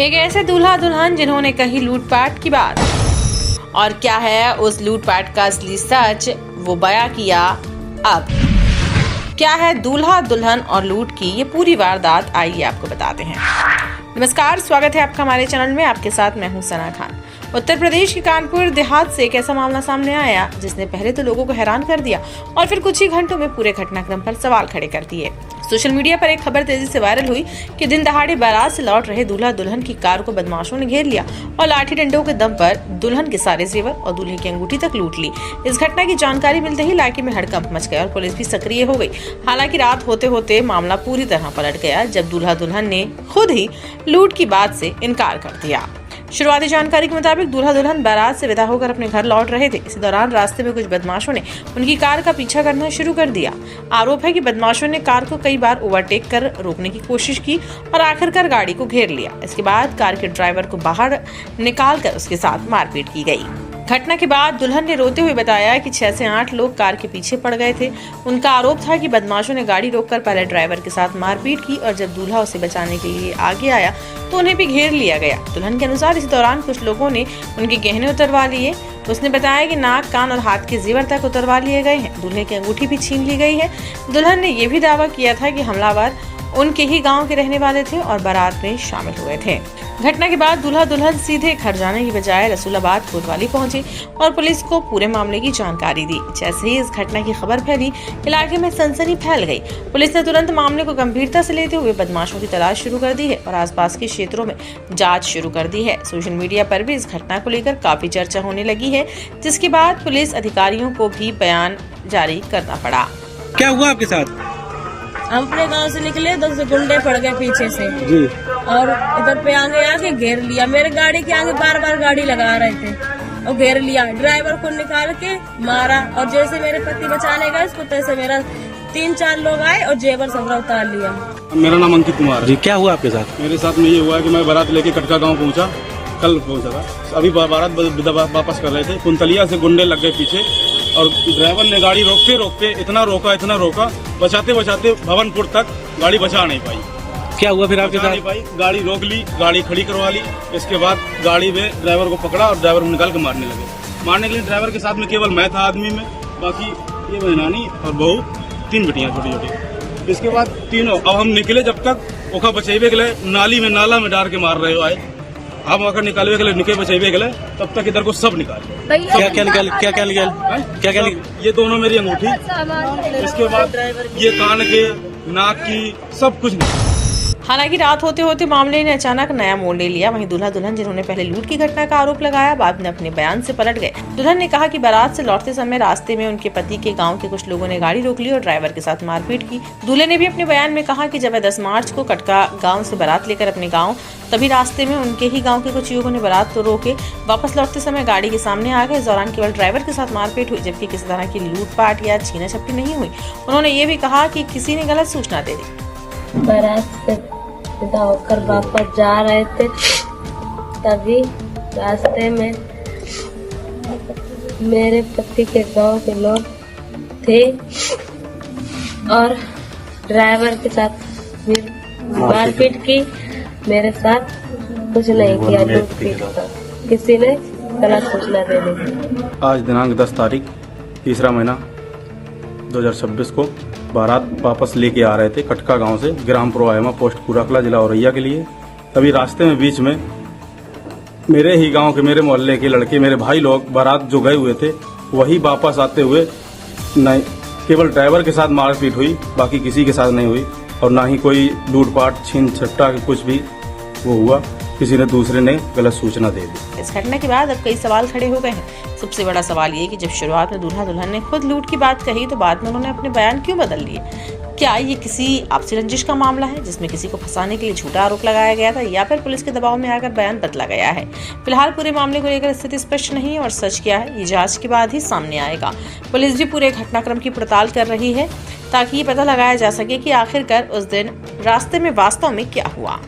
एक ऐसे दूल्हा दुल्हन जिन्होंने कही लूटपाट की बात, और क्या है उस लूटपाट का असली सच, वो बयां किया। अब क्या है दूल्हा दुल्हन और लूट की ये पूरी वारदात, आइए आपको बताते हैं। नमस्कार, स्वागत है आपका हमारे चैनल में। आपके साथ मैं हूं सना खान। उत्तर प्रदेश के कानपुर देहात से एक ऐसा मामला सामने आया जिसने पहले तो लोगों को हैरान कर दिया और फिर कुछ ही घंटों में पूरे घटनाक्रम पर सवाल खड़े कर दिए। सोशल मीडिया पर एक खबर तेजी से वायरल हुई कि दिन दहाड़े बारात से लौट रहे दूल्हा दुल्हन की कार को बदमाशों ने घेर लिया और लाठी डंडों के दम पर दुल्हन के सारे जेवर और दूल्हे की अंगूठी तक लूट ली। इस घटना की जानकारी मिलते ही इलाके में हड़कंप मच गया और पुलिस भी सक्रिय हो गई। हालांकि रात होते होते मामला पूरी तरह पलट गया जब दूल्हा दुल्हन ने खुद ही लूट की बात से इनकार कर दिया। शुरुआती जानकारी के मुताबिक दूल्हा दुल्हन बारात से विदा होकर अपने घर लौट रहे थे। इसी दौरान रास्ते में कुछ बदमाशों ने उनकी कार का पीछा करना शुरू कर दिया। आरोप है कि बदमाशों ने कार को कई बार ओवरटेक कर रोकने की कोशिश की और आखिरकार गाड़ी को घेर लिया। इसके बाद कार के ड्राइवर को बाहर निकालकर उसके साथ मारपीट की गई। घटना के बाद दुल्हन ने रोते हुए बताया कि 6 से 8 लोग कार के पीछे पड़ गए थे। उनका आरोप था कि बदमाशों ने गाड़ी रोककर पहले ड्राइवर के साथ मारपीट की और जब दूल्हा उसे बचाने के लिए आगे आया तो उन्हें भी घेर लिया गया। दुल्हन के अनुसार इसी दौरान कुछ लोगों ने उनके गहने उतरवा लिए। उसने बताया कि नाक, कान और हाथ के जेवर तक उतरवा लिए गए हैं। दूल्हे की अंगूठी भी छीन ली गई है। दुल्हन ने यह भी दावा किया था कि हमलावर उनके ही गांव के रहने वाले थे और बारात में शामिल हुए थे। घटना के बाद दूल्हा दुल्हन सीधे घर जाने की बजाय रसूलाबाद कोतवाली पहुंचे और पुलिस को पूरे मामले की जानकारी दी। जैसे ही इस घटना की खबर फैली, इलाके में सनसनी फैल गई। पुलिस ने तुरंत मामले को गंभीरता से लेते हुए बदमाशों की तलाश शुरू कर दी है और आसपास के क्षेत्रों में जांच शुरू कर दी है। सोशल मीडिया पर भी इस घटना को लेकर काफी चर्चा होने लगी है, जिसके बाद पुलिस अधिकारियों को भी बयान जारी करना पड़ा। क्या हुआ आपके साथ? हम अपने गांव से निकले तो गुंडे पड़ गए पीछे से जी। और इधर पे आगे घेर लिया। मेरे गाड़ी के आगे बार बार गाड़ी लगा रहे थे और घेर लिया। ड्राइवर को निकाल के मारा और जैसे मेरे पति बचाने गए उसको तैसे मेरा 3-4 लोग आए और जेवर सब उतार लिया। मेरा नाम अंकित कुमार जी। क्या हुआ आपके साथ? मेरे साथ में ये हुआ कि मैं बारात लेके कटका गाँव पहुँचा, कल पहुँचा था। अभी बारात वापस कर रहे थे, कुंतलिया से गुंडे लग गए पीछे और ड्राइवर ने गाड़ी रोकते रोकते इतना रोका, बचाते भवनपुर तक गाड़ी बचा नहीं पाई। क्या हुआ फिर आपके साथ? नहीं पाई, गाड़ी रोक ली, गाड़ी खड़ी करवा ली। इसके बाद गाड़ी में ड्राइवर को पकड़ा और ड्राइवर को निकाल के मारने लगे। मारने के लिए ड्राइवर के साथ में केवल मैं था आदमी में, बाकी ये बहनानी और बहू, 3 बेटियां छोटी। इसके बाद तीनों, अब हम निकले जब तक ओखा बचेबे के लिए नाला में डाल के मार रहे हो आए। हम अगर निकालवे के लिए निके बचेबे के लिए तब तक इधर को सब निकाले। क्या ये दोनों मेरी अंगूठी, इसके बाद ये कान के, नाक की, सब कुछ निकाले। हालांकि रात होते होते मामले ने अचानक नया मोड़ ले लिया। वहीं दूल्हा दुल्हन जिन्होंने पहले लूट की घटना का आरोप लगाया, बाद में अपने बयान से पलट गए। दुल्हन ने कहा कि बारात से लौटते समय रास्ते में उनके पति के गांव के कुछ लोगों ने गाड़ी रोक ली और ड्राइवर के साथ मारपीट की। दूल्हे ने भी अपने बयान में कहा कि जब वह 10 मार्च को कटका गाँव से बारात लेकर अपने गाँव, तभी रास्ते में उनके ही गाँव के कुछ युवकों ने बारात तो रोके, वापस लौटते समय गाड़ी के सामने आ गए। इस दौरान केवल ड्राइवर के साथ मारपीट हुई, जबकि किसी तरह की लूटपाट या छीना झपटी नहीं हुई। उन्होंने ये भी कहा कि किसी ने गलत सूचना दे दी। बारात से विदा होकर वापस जा रहे थे, तभी रास्ते में मेरे पति के गांव के लोग थे और ड्राइवर के साथ मारपीट की। मेरे साथ कुछ नहीं किया, लूटपीट का किसी ने गलत सूचना दे दी। आज दिनांक 10 तारीख 3रा महीना 2026 को बारात वापस लेके आ रहे थे कटका गांव से ग्राम पुरवायमा, पोस्ट कुराकला, जिला औरैया के लिए। तभी रास्ते में बीच में मेरे ही गांव के, मेरे मोहल्ले के लड़के, मेरे भाई लोग बारात जो गए हुए थे वही वापस आते हुए नहीं, केवल ड्राइवर के साथ मारपीट हुई, बाकी किसी के साथ नहीं हुई और ना ही कोई लूटपाट, छीन झपटा कुछ भी वो हुआ। किसी ने दूसरे ने गलत सूचना दे दी। इस घटना के बाद अब कई सवाल खड़े हो गए हैं। सबसे बड़ा सवाल ये कि जब शुरुआत में दूल्हा दुल्हन ने खुद लूट की बात कही तो बाद में उन्होंने अपने बयान क्यों बदल लिए? क्या ये किसी आपसी रंजिश का मामला है जिसमें किसी को फंसाने के लिए झूठा आरोप लगाया गया था, या फिर पुलिस के दबाव में आकर बयान बदला गया है? फिलहाल पूरे मामले को लेकर स्थिति स्पष्ट नहीं है और सच क्या है ये जांच के बाद ही सामने आएगा। पुलिस भी पूरे घटनाक्रम की पड़ताल कर रही है ताकि ये पता लगाया जा सके कि आखिरकार उस दिन रास्ते में वास्तव में क्या हुआ।